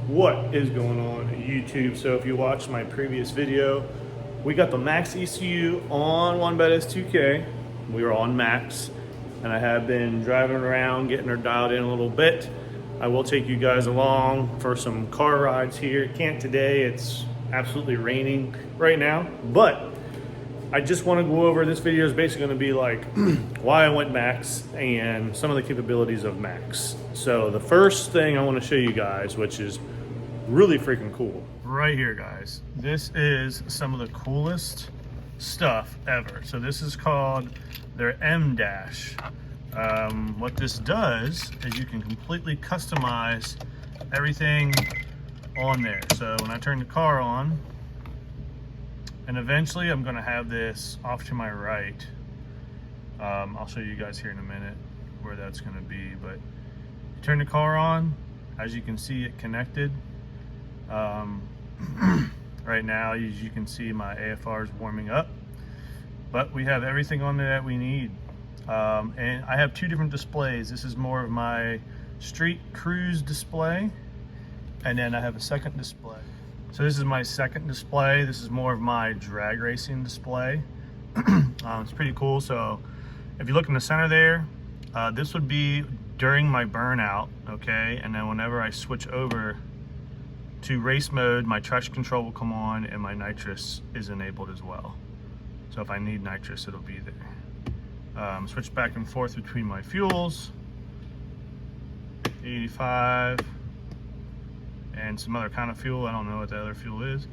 What is going on YouTube? So if you watched my previous video, we got the Maxxecu on OneBet S2K. We were on Max, and I have been driving around getting her dialed in a little bit. I will take you guys along for some car rides here. Can't today, it's absolutely raining right now, but I just want to go over, this video is basically going to be like why I went Max and some of the capabilities of Max. So the first thing I want to show you guys, which is really freaking cool. Right here, guys. This is some of the coolest stuff ever. So this is called their M Dash. What this does is you can completely customize everything on there. So when I turn the car on, and eventually I'm gonna have this off to my right. I'll show you guys here in a minute where that's gonna be, but you turn the car on, as you can see it connected. Right now, as you can see, my AFR is warming up, but we have everything on there that we need. And I have two different displays. This is more of my street cruise display, and then I have a second display. So this is my second display. This is more of my drag racing display. It's pretty cool. So if you look in the center there, this would be during my burnout, okay? And then whenever I switch over to race mode, my traction control will come on and my nitrous is enabled as well. So if I need nitrous, it'll be there. Switch back and forth between my fuels, 85, and some other kind of fuel. I don't know what the other fuel is.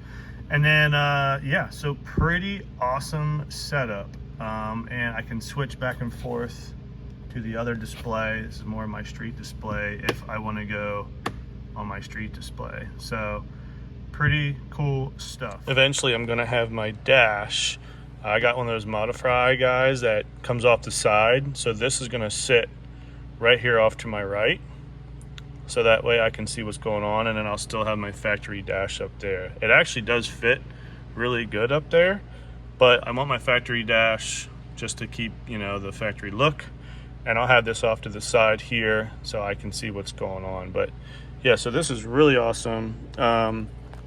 And then, yeah, so pretty awesome setup. And I can switch back and forth to the other display. This is more of my street display if I want to go on my street display. So pretty cool stuff. Eventually I'm gonna have my dash. I got one of those Modify guys that comes off the side. So this is gonna sit right here off to my right. So that way I can see what's going on, and then I'll still have my factory dash up there. It actually does fit really good up there, but I want my factory dash just to keep, you know, the factory look. And I'll have this off to the side here so I can see what's going on. But yeah, so this is really awesome.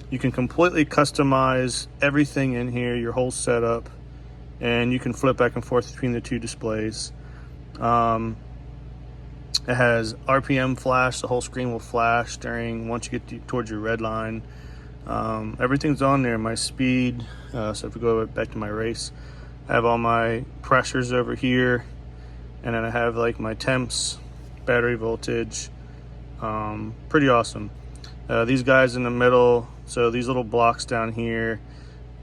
You can completely customize everything in here, your whole setup, and you can flip back and forth between the two displays. It has RPM flash. The whole screen will flash once you get towards your red line. Everything's on there. My speed. So if we go back to my race, I have all my pressures over here, and then I have like my temps, battery voltage. Pretty awesome. These guys in the middle. So these little blocks down here.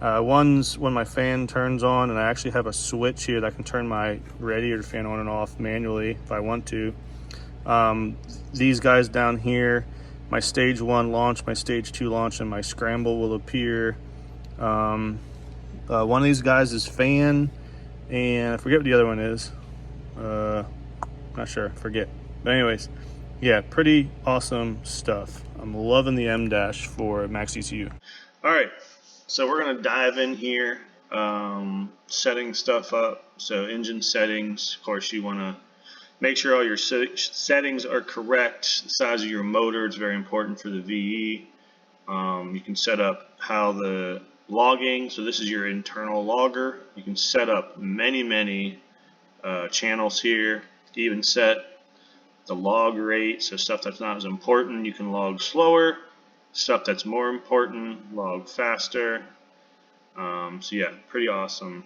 One's when my fan turns on, and I actually have a switch here that I can turn my radiator fan on and off manually if I want to. These guys down here, my stage 1 launch, my stage 2 launch, and my scramble will appear. One of these guys is fan, and I forget what the other one is. Not sure, forget. But anyways, yeah, pretty awesome stuff. I'm loving the M Dash for Maxxecu. All right, so we're gonna dive in here, setting stuff up. So engine settings, of course, you wanna make sure all your settings are correct. The size of your motor is very important for the VE. You can set up how the logging, so this is your internal logger. You can set up many channels here. You even set the log rate, so stuff that's not as important, you can log slower. Stuff that's more important, log faster. So yeah, pretty awesome.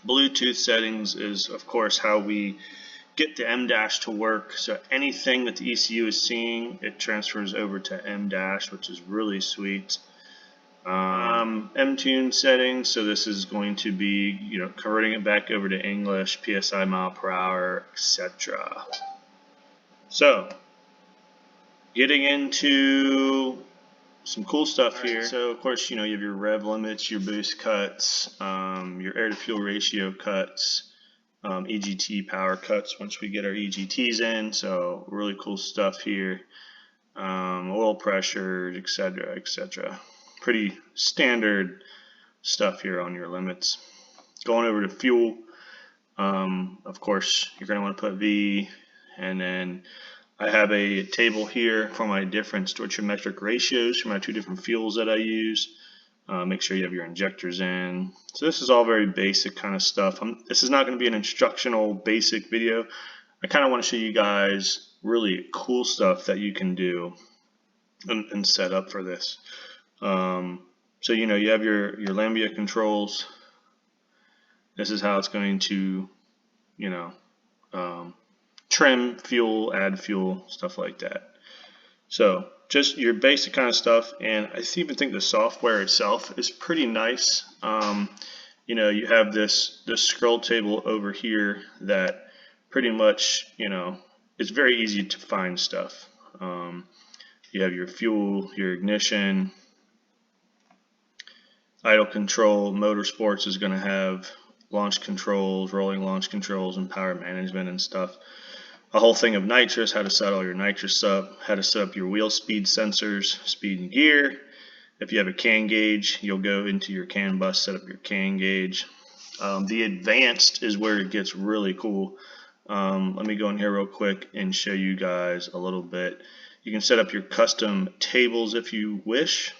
Bluetooth settings is, of course, how we get the M Dash to work. So anything that the ECU is seeing, it transfers over to M Dash, which is really sweet. M-Tune settings, so this is going to be, you know, converting it back over to English, PSI, mile per hour, etc. So getting into some cool stuff here. So of course, you know, you have your rev limits, your boost cuts, your air to fuel ratio cuts, EGT power cuts once we get our EGTs in. So really cool stuff here. Oil pressure, etc., etc. Pretty standard stuff here on your limits. Going over to fuel, of course, you're going to want to put V, and then I have a table here for my different stoichiometric ratios for my 2 different fuels that I use. Make sure you have your injectors in. So this is all very basic kind of stuff. This is not going to be an instructional basic video. I kind of want to show you guys really cool stuff that you can do and set up for this. So you know, you have your Lambia controls. This is how it's going to, you know, trim fuel, add fuel, stuff like that. So just your basic kind of stuff, and I even think the software itself is pretty nice. You know, you have this scroll table over here that pretty much, you know, it's very easy to find stuff. You have your fuel, your ignition, idle control. Motorsports is going to have launch controls, rolling launch controls, and power management and stuff. A whole thing of nitrous, how to set all your nitrous up, how to set up your wheel speed sensors, speed and gear. If you have a CAN gauge, you'll go into your CAN bus, set up your CAN gauge. The advanced is where it gets really cool. Let me go in here real quick and show you guys a little bit. You can set up your custom tables if you wish.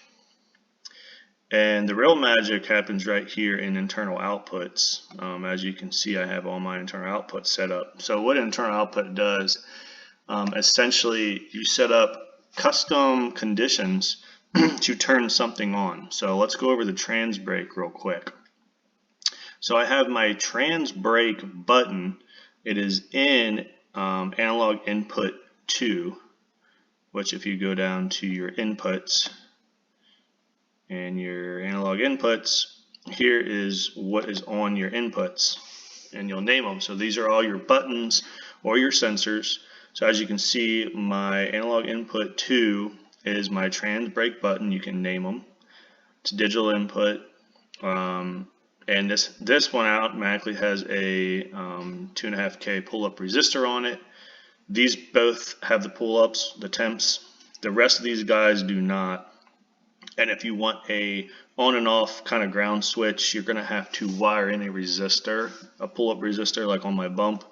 And the real magic happens right here in internal outputs. As you can see, I have all my internal outputs set up. So what internal output does, essentially you set up custom conditions to turn something on. So let's go over the trans brake real quick. So I have my trans brake button. It is in analog input 2, which if you go down to your inputs and your analog inputs, here is what is on your inputs, and you'll name them. So these are all your buttons or your sensors. So as you can see, my analog input 2 is my trans brake button. You can name them. It's digital input, and this one automatically has a 2.5K pull-up resistor on it. These both have the pull-ups, the temps. The rest of these guys do not. And if you want a on and off kind of ground switch, you're going to have to wire in a resistor, a pull-up resistor. Like on my bump,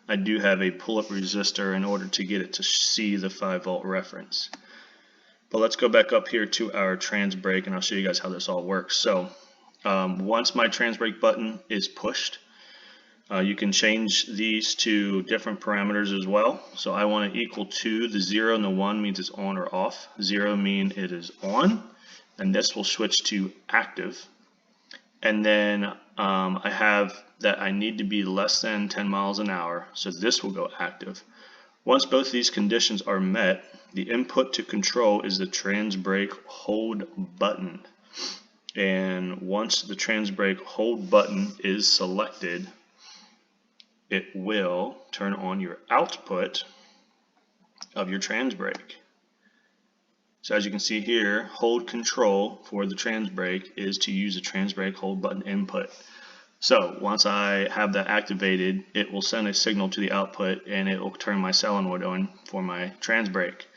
I do have a pull-up resistor in order to get it to see the 5-volt reference. But let's go back up here to our trans brake, and I'll show you guys how this all works. So once my trans brake button is pushed, you can change these to different parameters as well. So I want it equal to the 0 and the 1 means it's on or off. 0 means it is on, and this will switch to active. And then I have that I need to be less than 10 miles an hour, so this will go active. Once both these conditions are met, the input to control is the trans brake hold button. And once the trans brake hold button is selected, it will turn on your output of your trans brake. So as you can see here, hold control for the trans brake is to use the trans brake hold button input. So once I have that activated, it will send a signal to the output and it will turn my solenoid on for my trans brake.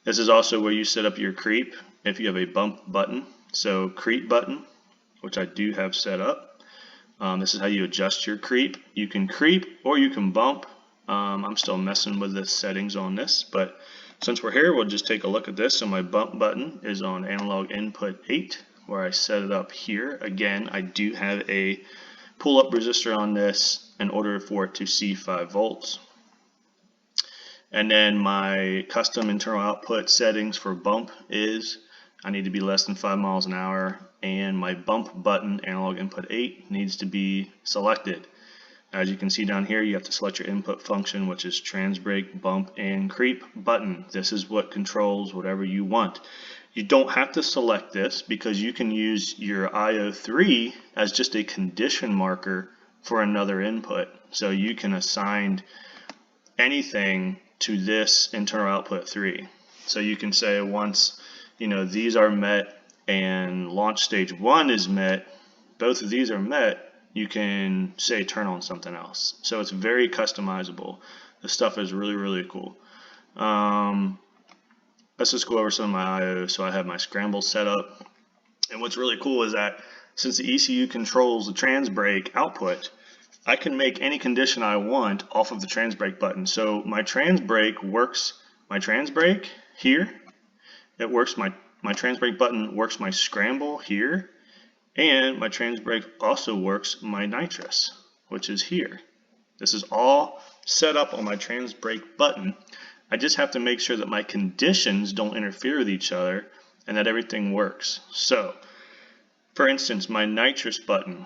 This is also where you set up your creep if you have a bump button. So creep button, which I do have set up. This is how you adjust your creep. You can creep or you can bump. I'm still messing with the settings on this, but since we're here, we'll just take a look at this. So my bump button is on analog input 8, where I set it up here. Again, I do have a pull-up resistor on this in order for it to see 5 volts. And then my custom internal output settings for bump is I need to be less than 5 miles an hour, and my bump button, analog input 8, needs to be selected. As you can see down here, you have to select your input function, which is trans brake, bump, and creep button. This is what controls whatever you want. You don't have to select this because you can use your IO3 as just a condition marker for another input. So you can assign anything to this internal output 3. So you can say once these are met and launch stage 1 is met, both of these are met, you can say turn on something else. So it's very customizable. This stuff is really, really cool. Let's just go over some of my IO. So I have my scramble set up. And what's really cool is that since the ECU controls the trans brake output, I can make any condition I want off of the trans brake button. So my trans brake works my trans brake here, it works my trans brake button works my scramble here, and my trans brake also works my nitrous, which is here. This is all set up on my trans brake button. I just have to make sure that my conditions don't interfere with each other and that everything works. So, for instance, my nitrous button,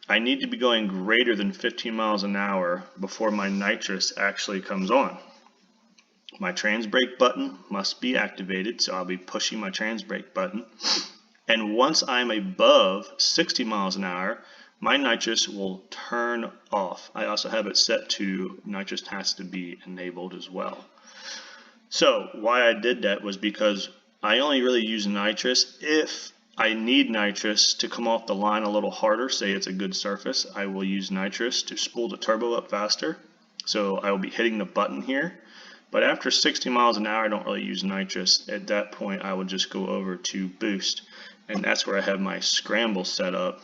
I need to be going greater than 15 miles an hour before my nitrous actually comes on. My trans brake button must be activated, so I'll be pushing my trans brake button. And once I'm above 60 miles an hour, my nitrous will turn off. I also have it set to nitrous has to be enabled as well. So why I did that was because I only really use nitrous if I need nitrous to come off the line a little harder. Say it's a good surface, I will use nitrous to spool the turbo up faster. So I will be hitting the button here. But after 60 miles an hour, I don't really use nitrous. At that point, I would just go over to boost. And that's where I have my scramble set up.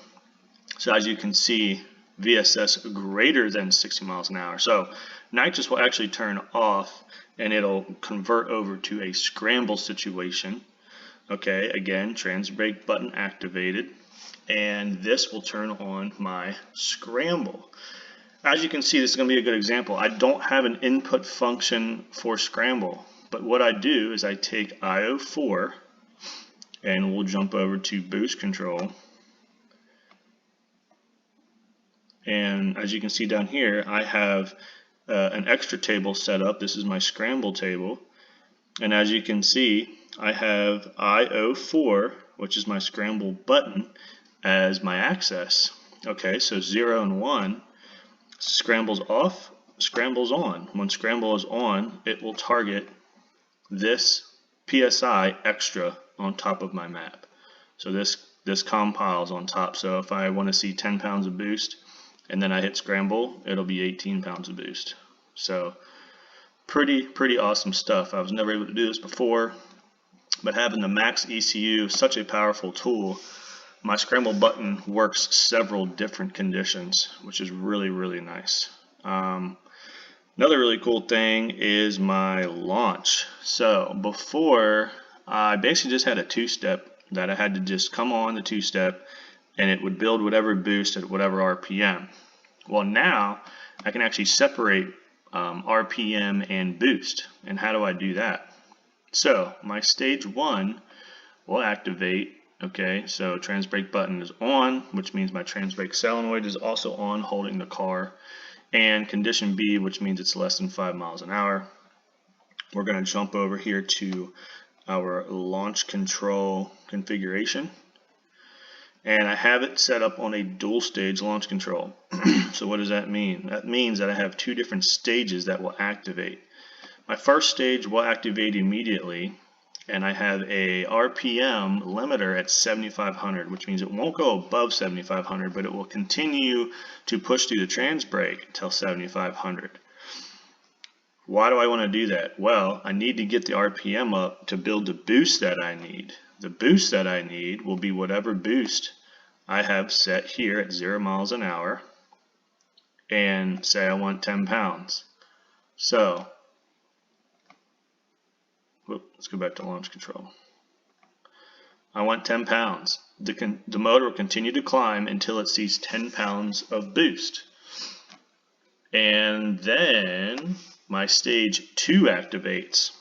So as you can see, VSS greater than 60 miles an hour. So nitrous will actually turn off and it'll convert over to a scramble situation. Okay, again, trans brake button activated. And this will turn on my scramble. As you can see, this is going to be a good example. I don't have an input function for scramble. But what I do is I take IO4 and we'll jump over to boost control. And as you can see down here, I have an extra table set up. This is my scramble table. And as you can see, I have IO4, which is my scramble button, as my access. Okay, so 0 and 1, scramble's off, scramble's on. When scramble is on, it will target this PSI extra on top of my map. So this compiles on top. So if I want to see 10 pounds of boost, and then I hit scramble, it'll be 18 pounds of boost. So pretty awesome stuff. I was never able to do this before, but having the Maxxecu, such a powerful tool, my scramble button works several different conditions, which is really nice. Another really cool thing is my launch. So before, I basically just had a two-step that I had to just come on the two-step and it would build whatever boost at whatever RPM. Well, now I can actually separate RPM and boost. And how do I do that? So my stage 1 will activate. Okay, so trans brake button is on, which means my trans brake solenoid is also on, holding the car. And condition B, which means it's less than 5 miles an hour. We're going to jump over here to our launch control configuration. And I have it set up on a dual stage launch control. So what does that mean? That means that I have two different stages that will activate. My first stage will activate immediately, and I have a RPM limiter at 7,500, which means it won't go above 7,500, but it will continue to push through the trans brake until 7,500. Why do I want to do that? Well, I need to get the RPM up to build the boost that I need. The boost that I need will be whatever boost I have set here at 0 miles an hour, and say I want 10 pounds. So, let's go back to launch control. I want 10 pounds. The motor will continue to climb until it sees 10 pounds of boost. And then my stage 2 activates.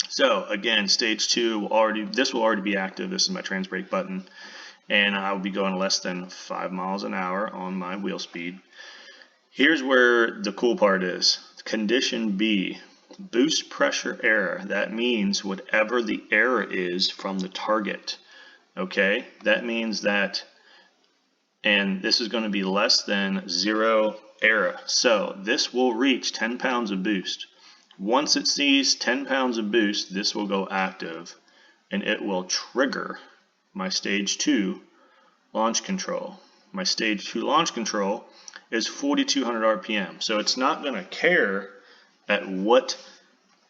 So again, stage 2 will already be active. This is my trans brake button, and I will be going less than 5 miles an hour on my wheel speed. Here's where the cool part is. Condition B, boost pressure error. That means whatever the error is from the target. Okay, that means that, and this is going to be less than 0 error. So this will reach 10 pounds of boost. Once it sees 10 pounds of boost, this will go active and it will trigger my stage 2 launch control. My stage 2 launch control is 4,200 RPM. So it's not going to care at what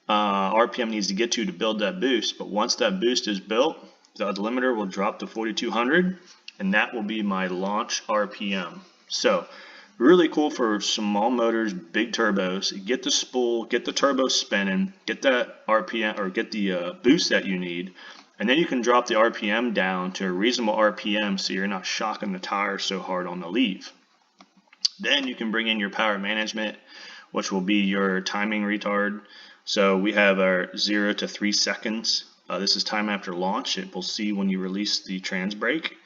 RPM needs to get to build that boost, but once that boost is built, the limiter will drop to 4,200, and that will be my launch RPM. So Really cool for small motors, big turbos. Get the spool, get the turbo spinning, get that RPM or get the boost that you need, and then you can drop the RPM down to a reasonable RPM so you're not shocking the tires so hard on the leave. Then you can bring in your power management, which will be your timing retard. So we have our 0 to 3 seconds. This is time after launch. It will see when you release the trans brake.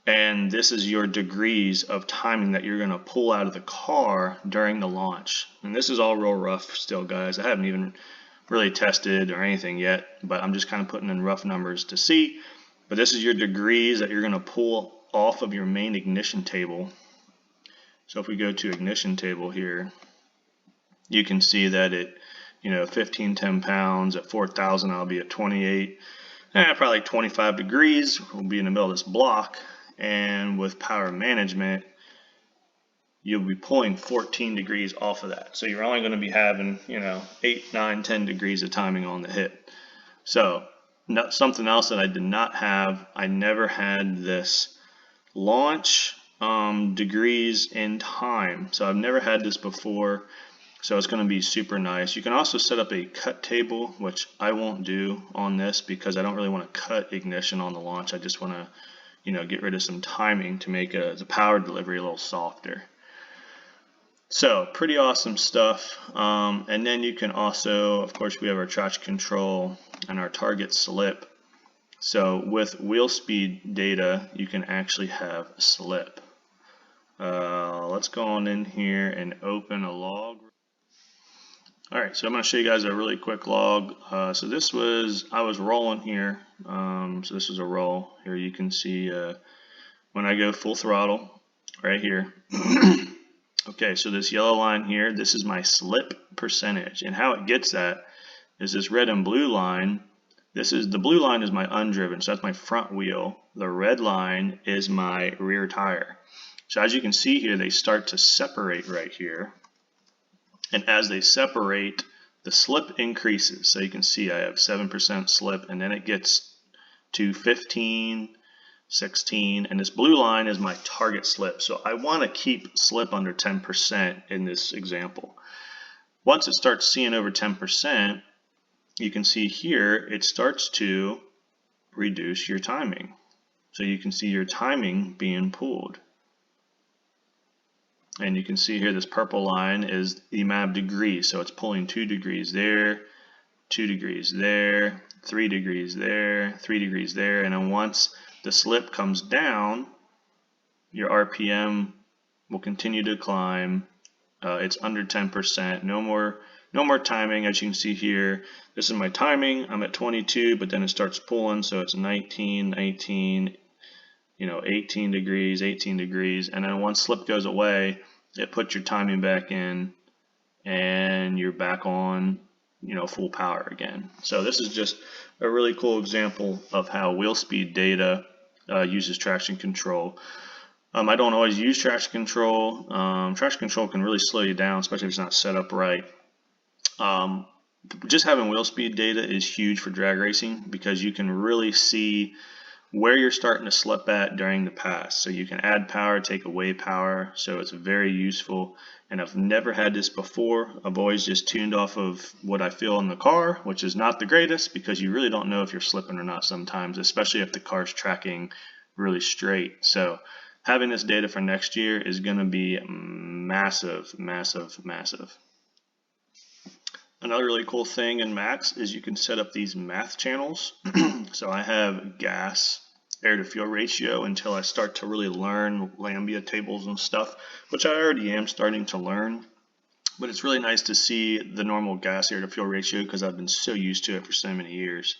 And this is your degrees of timing that you're going to pull out of the car during the launch. And this is all real rough still, guys. I haven't even really tested or anything yet, but I'm just kind of putting in rough numbers to see. But this is your degrees that you're going to pull off of your main ignition table. So if we go to ignition table here, you can see that it, 15, 10 pounds at 4,000, I'll be at 28, probably 25 degrees. We'll be in the middle of this block. And with power management, you'll be pulling 14 degrees off of that. So you're only going to be having, 8, 9, 10 degrees of timing on the hip. So something else that I did not have, I never had this launch degrees in time. So I've never had this before. So it's going to be super nice. You can also set up a cut table, which I won't do on this because I don't really want to cut ignition on the launch. I just want to get rid of some timing to make the power delivery a little softer. So pretty awesome stuff. And then you can also, of course, we have our traction control and our target slip. So with wheel speed data, you can actually have slip. Let's go on in here and open a log. Alright, so I'm going to show you guys a really quick log. So this was, I was rolling here. So this is a roll. Here you can see when I go full throttle, right here. Okay, so this yellow line here, this is my slip percentage. And how it gets that is this red and blue line. The blue line is my undriven, so that's my front wheel. The red line is my rear tire. So as you can see here, they start to separate right here. And as they separate, the slip increases. So you can see I have 7% slip, and then it gets to 15, 16, and this blue line is my target slip. So I want to keep slip under 10% in this example. Once it starts seeing over 10%, you can see here it starts to reduce your timing. So you can see your timing being pulled. And you can see here this purple line is the amount of degrees. So it's pulling 2 degrees there, 2 degrees there, 3 degrees there, 3 degrees there. And then once the slip comes down, your RPM will continue to climb. It's under 10%. No more timing. As you can see here, this is my timing. I'm at 22, but then it starts pulling. So it's 19, 18, 18 degrees, 18 degrees. And then once slip goes away, it puts your timing back in and you're back on, full power again. So this is just a really cool example of how wheel speed data uses traction control. I don't always use traction control. Traction control can really slow you down, especially if it's not set up right. Just having wheel speed data is huge for drag racing because you can really see where you're starting to slip at during the pass. So you can add power, take away power, so it's very useful. And I've never had this before. I've always just tuned off of what I feel in the car, which is not the greatest because you really don't know if you're slipping or not sometimes, especially if the car's tracking really straight. So having this data for next year is going to be massive, massive, massive. Another really cool thing in Max is you can set up these math channels. So I have gas air to fuel ratio until I start to really learn lambda tables and stuff, which I already am starting to learn. But it's really nice to see the normal gas air to fuel ratio because I've been so used to it for so many years.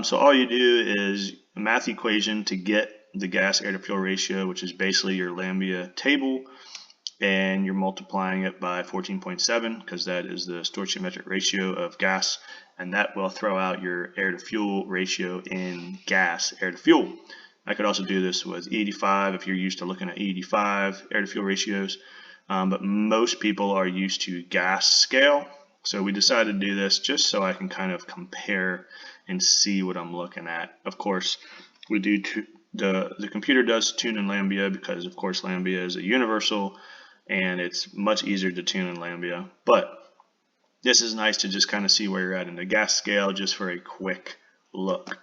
So all you do is a math equation to get the gas air to fuel ratio, which is basically your lambda table, and you're multiplying it by 14.7 because that is the stoichiometric ratio of gas, and that will throw out your air to fuel ratio in gas air to fuel. I could also do this with E85 if you're used to looking at E85 air to fuel ratios, but most people are used to gas scale. So we decided to do this just so I can kind of compare and see what I'm looking at. Of course, we do the computer does tune in lambda because of course lambda is a universal and it's much easier to tune in Lambia. But this is nice to just kind of see where you're at in the gas scale just for a quick look.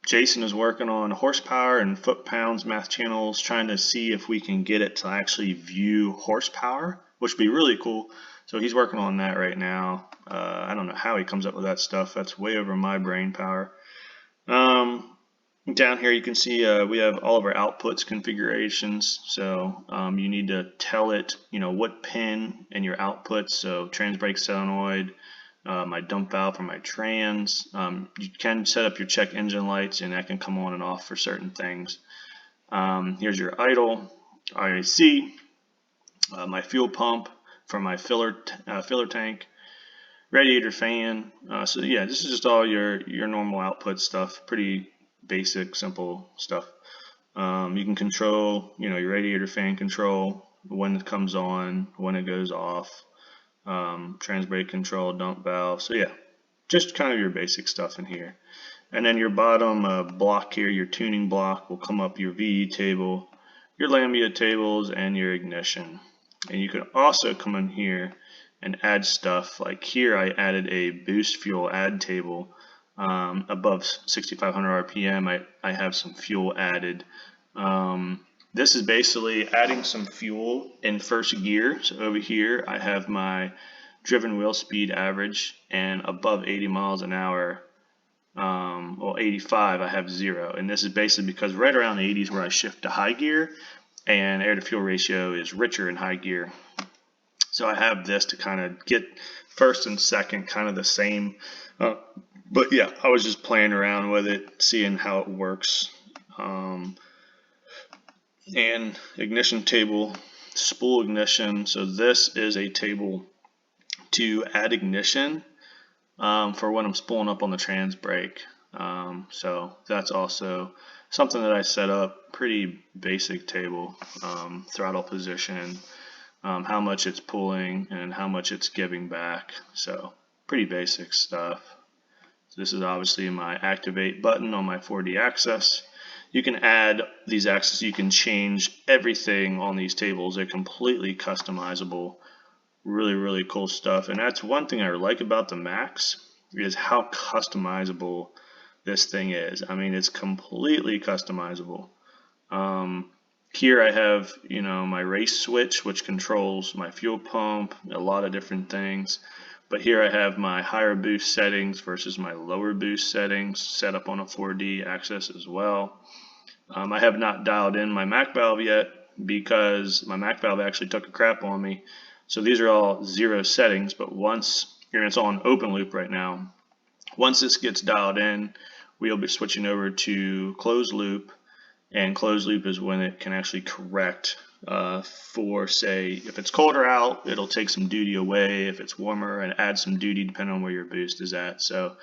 Jason is working on horsepower and foot-pounds math channels, trying to see if we can get it to actually view horsepower, which would be really cool. So he's working on that right now. I don't know how he comes up with that stuff. That's way over my brain power. Down here you can see we have all of our outputs configurations. So you need to tell it, what pin in your outputs. So trans brake solenoid, my dump valve for my trans. You can set up your check engine lights, and that can come on and off for certain things. Here's your idle, RAC, my fuel pump for my filler tank, radiator fan. So yeah, this is just all your normal output stuff. Pretty basic, simple stuff. You can control, your radiator fan control, when it comes on, when it goes off, trans brake control, dump valve. So yeah, just kind of your basic stuff in here. And then your bottom block here, your tuning block, will come up your VE table, your Lambia tables, and your ignition. And you can also come in here and add stuff. Like here I added a boost fuel add table. Above 6,500 RPM, I have some fuel added. This is basically adding some fuel in first gear. So over here I have my driven wheel speed average, and above 80 miles an hour, well 85, I have 0. And this is basically because right around 80 is where I shift to high gear, and air to fuel ratio is richer in high gear. So I have this to kind of get first and second kind of the same. But yeah, I was just playing around with it, seeing how it works. And ignition table, spool ignition. So this is a table to add ignition for when I'm spooling up on the trans brake. So that's also something that I set up. Pretty basic table. Throttle position, how much it's pulling and how much it's giving back. So pretty basic stuff. So this is obviously my activate button on my 4D access. You can add these access, you can change everything on these tables. They're completely customizable. Really, really cool stuff. And that's one thing I like about the Max, is how customizable this thing is. I mean, it's completely customizable. Here I have, my race switch, which controls my fuel pump, a lot of different things. But here I have my higher boost settings versus my lower boost settings set up on a 4D access as well. I have not dialed in my Mac valve yet because my Mac valve actually took a crap on me. So these are all 0 settings, but once, it's all in open loop right now. Once this gets dialed in, we'll be switching over to closed loop, and closed loop is when it can actually correct for, say, if it's colder out, it'll take some duty away. If it's warmer, and add some duty depending on where your boost is at. So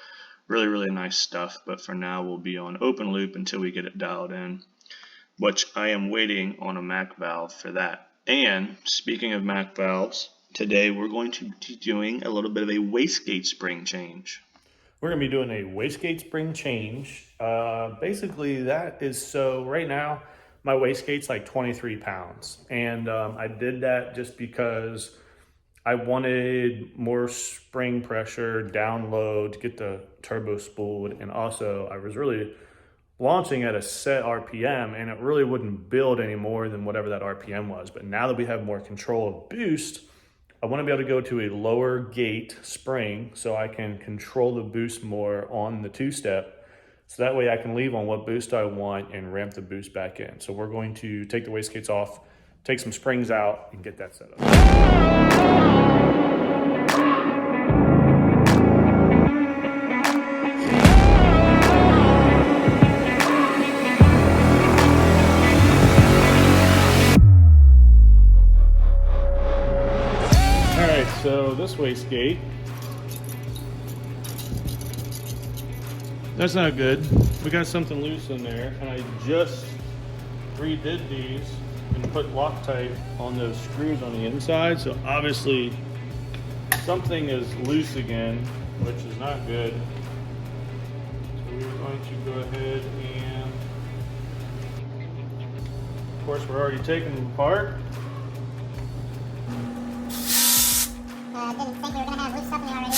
really, really nice stuff. But for now, we'll be on open loop until we get it dialed in, which I am waiting on a Mac valve for that. And speaking of Mac valves, today we're going to be doing a little bit of a wastegate spring change. We're going to be doing a wastegate spring change. Basically, that is so right now, my wastegate's like 23 pounds. And I did that just because I wanted more spring pressure down low to get the turbo spooled. And also, I was really launching at a set RPM, and it really wouldn't build any more than whatever that RPM was. But now that we have more control of boost, I want to be able to go to a lower gate spring so I can control the boost more on the two-step. So that way I can leave on what boost I want and ramp the boost back in. So we're going to take the wastegates off, take some springs out, and get that set up. So this wastegate, that's not good. We got something loose in there, and I just redid these and put Loctite on those screws on the inside. So obviously something is loose again, which is not good. So we're going to go ahead and, of course, we're already taking them apart. didn't think we were going to have loose stuff in there already,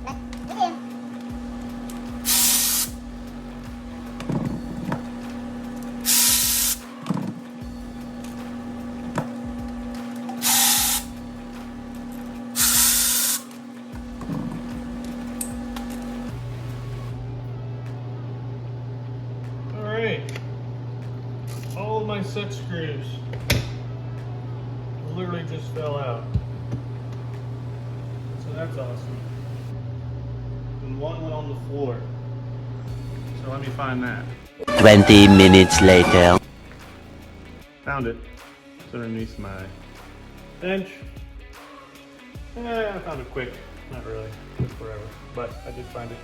but we do. All right, all of my set screws literally just fell out. So that's awesome. And one went on the floor. So let me find that. 20 minutes later. Found it. It's underneath my bench. I found it quick. Not really. Took forever. But I did find it.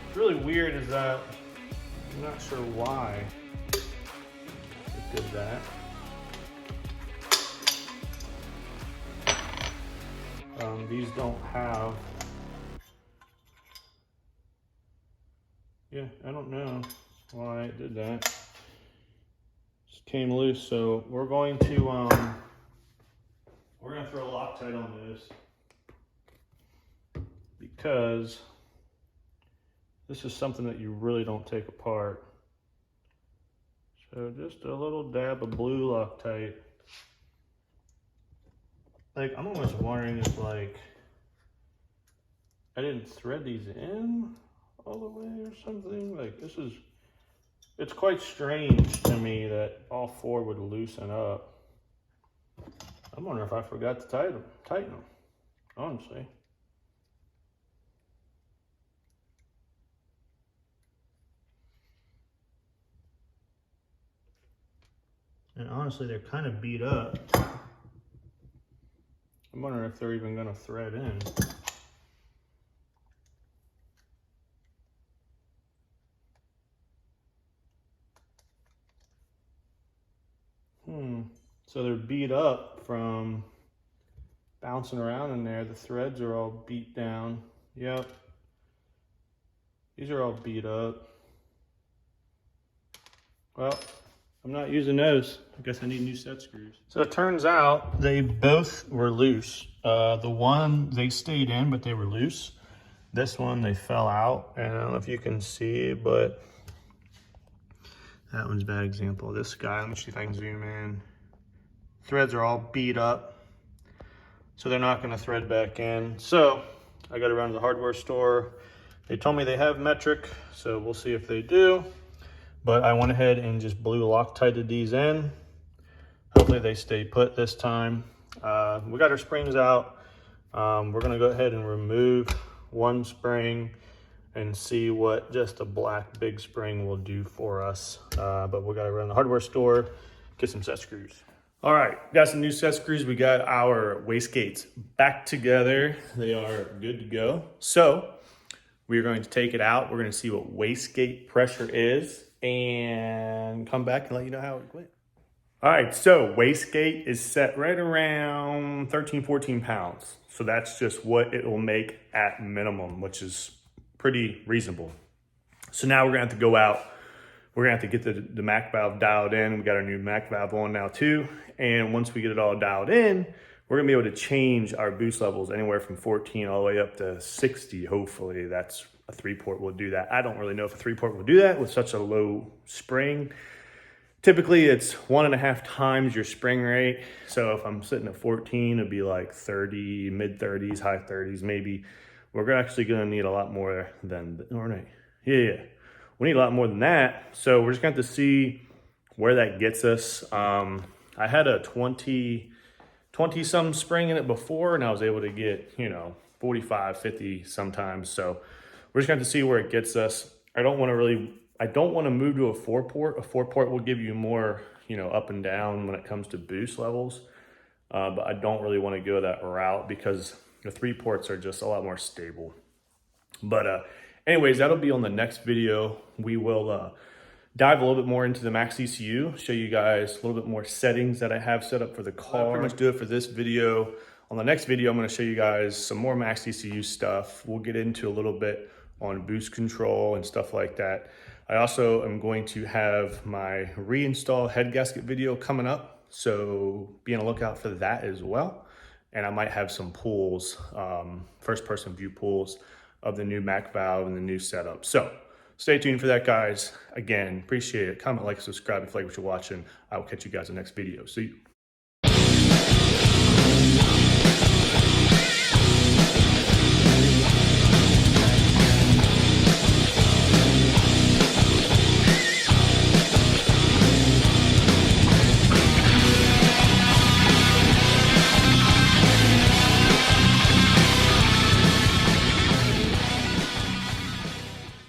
What's really weird is that I'm not sure why it did that. These don't have, yeah, I don't know why it did that. Just came loose, so we're going to throw Loctite on this because this is something that you really don't take apart. So just a little dab of blue Loctite. Like, I'm almost wondering if, like, I didn't thread these in all the way or something. Like, it's quite strange to me that all four would loosen up. I'm wondering if I forgot to tighten them, honestly. And honestly, they're kind of beat up. I'm wondering if they're even going to thread in. So they're beat up from bouncing around in there. The threads are all beat down. Yep. These are all beat up. Well, I'm not using those. I guess I need new set screws. So it turns out they both were loose. The one, they stayed in, but they were loose. This one, they fell out. And I don't know if you can see, but that one's a bad example. This guy, let me see if I can zoom in. Threads are all beat up, so they're not gonna thread back in. So I gotta run to the hardware store. They told me they have metric, so we'll see if they do. But I went ahead and just blue Loctited these in. Hopefully they stay put this time. We got our springs out. We're gonna go ahead and remove one spring and see what just a black big spring will do for us. But we gotta run to the hardware store, get some set screws. All right, got some new set screws. We got our wastegates back together. They are good to go. So we're going to take it out. We're gonna see what wastegate pressure is and come back and let you know how it went. All right, so wastegate is set right around 13, 14 pounds. So that's just what it will make at minimum, which is pretty reasonable. So now we're gonna have to go out. We're gonna have to get the MAC valve dialed in. We got our new MAC valve on now too. And once we get it all dialed in, we're gonna be able to change our boost levels anywhere from 14 all the way up to 60. Hopefully that's a 3-port will do that. I don't really know if a 3-port will do that with such a low spring. Typically it's 1.5 times your spring rate. So if I'm sitting at 14, it'd be like 30, mid 30s, high 30s, maybe. We're actually gonna need a lot more than, yeah. We need a lot more than that. So we're just going to have to see where that gets us. I had a 20 some spring in it before, and I was able to get, 45, 50 sometimes. So we're just going to have to see where it gets us. I don't want to move to a 4-port. A 4-port will give you more, up and down when it comes to boost levels. But I don't really want to go that route because the 3-ports are just a lot more stable. But anyways, that'll be on the next video. We will dive a little bit more into the Maxxecu, show you guys a little bit more settings that I have set up for the car. I'll pretty much do it for this video. On the next video, I'm gonna show you guys some more Maxxecu stuff. We'll get into a little bit on boost control and stuff like that. I also am going to have my reinstall head gasket video coming up, so be on the lookout for that as well. and I might have some pulls, first person view pulls of the new Mac valve and the new setup. So stay tuned for that, guys. Again, appreciate it. Comment, like, subscribe if you like what you're watching. I will catch you guys in the next video. See you.